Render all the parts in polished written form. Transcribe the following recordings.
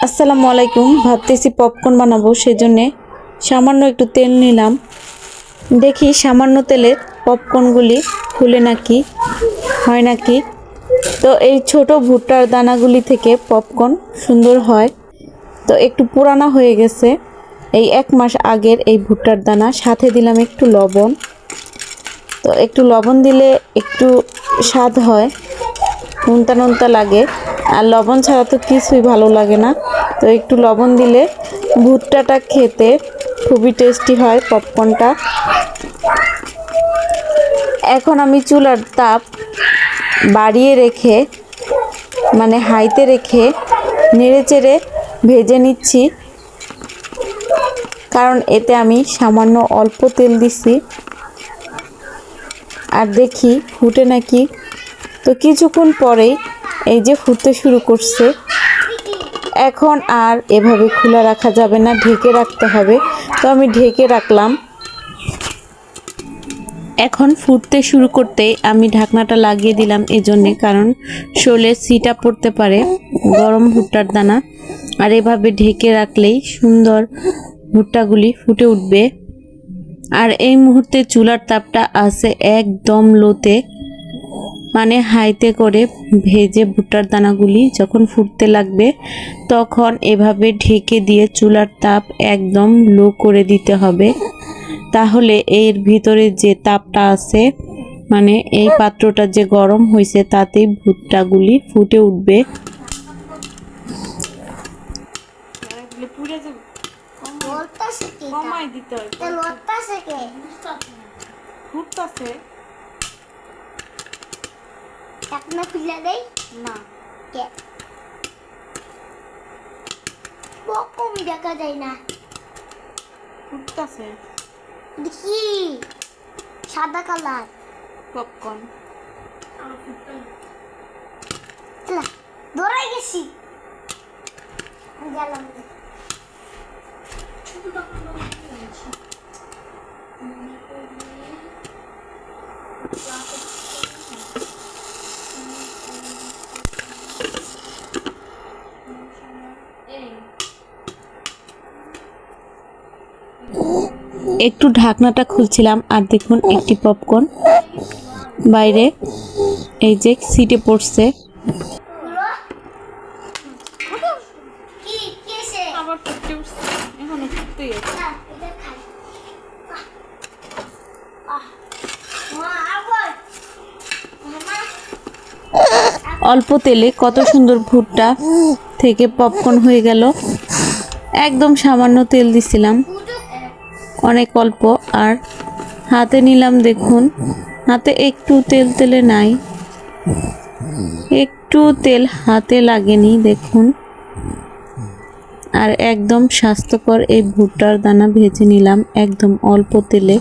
আসসালামু আলাইকুম। ভাবতেছি পপকর্ন বানাবো, সেজন্য সামান্য একটু তেল নিলাম। দেখি সামান্য তেলে পপকর্নগুলি ফুলে নাকি হয় নাকি। তো এই ছোট ভুট্টার দানাগুলি থেকে পপকর্ন সুন্দর হয়। তো একটু পুরানা হয়ে গেছে, এই 1 মাস আগের এই ভুট্টার দানা। সাথে দিলাম একটু লবণ। তো একটু লবণ দিলে একটু স্বাদ হয়, নোনতা নোনতা লাগে। আর লবণ ছাড়া তো কিছুই ভালো লাগে না। তো একটু লবণ দিলে ভুট্টাটা খেতে খুবই টেস্টি হয় পপকর্নটা। এখন আমি চুলার তাপ বাড়িয়ে রেখে, মানে হাইতে রেখে নেড়ে চেড়ে ভেজে নিচ্ছি, কারণ এতে আমি সামান্য অল্প তেল দিছি। আর দেখি ফুটে নাকি। তো কিছুক্ষণ পরেই এই যে ফুটতে শুরু করছে। এখন আর এভাবে খোলা রাখা যাবে না, ঢেকে রাখতে হবে। তো আমি ঢেকে রাখলাম। এখন ফুটতে শুরু করতেই আমি ঢাকনাটা লাগিয়ে দিলাম, এজন্যে কারণ শোলে ছিটা পড়তে পারে গরম ভুট্টার দানা। আর এভাবে ঢেকে রাখলেই সুন্দর ভুট্টাগুলি ফুটে উঠবে। আর এই মুহূর্তে চুলার তাপটা আছে একদম লোতে, মানে হাইতে করে ভেজে ভুট্টার দানাগুলি যখন ফুটতে লাগবে তখন এভাবে ঢেকে দিয়ে চুলার তাপ একদম লো করে দিতে হবে। তাহলে এর ভিতরে যে তাপটা আছে, মানে এই পাত্রটা যে গরম হয়েছে, তাতেই ভুট্টাগুলি ফুটে উঠবে। ঢাকনা খুলে দেই না, কম দেখা যায় না। ফুটতাছে দেখি সাদা কালার পপকর্ন। ধরে গেছি গেলাম। একটু ঢাকনাটা খুলছিলাম, আর দেখুন একটি পপকর্ন বাইরে এই যে সিটে পড়ছে। অল্প তেলে কত সুন্দর ভুট্টা থেকে পপকর্ন হয়ে গেল। একদম সামান্য তেল দিছিলাম, অনেক অল্প। আর হাতে নিলাম, দেখুন হাতে একটু তেল তেলে নাই, একটু তেল হাতে লাগেনি দেখুন। আর একদম স্বাস্থ্যকর এই ভুট্টার দানা ভেজে নিলাম একদম অল্প তেলে।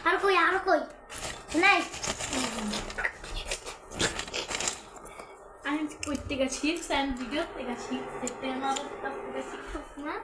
আর কই নাই আমি করতে গেছি ভিডিও থেকে শিখতে আমার শিখছ না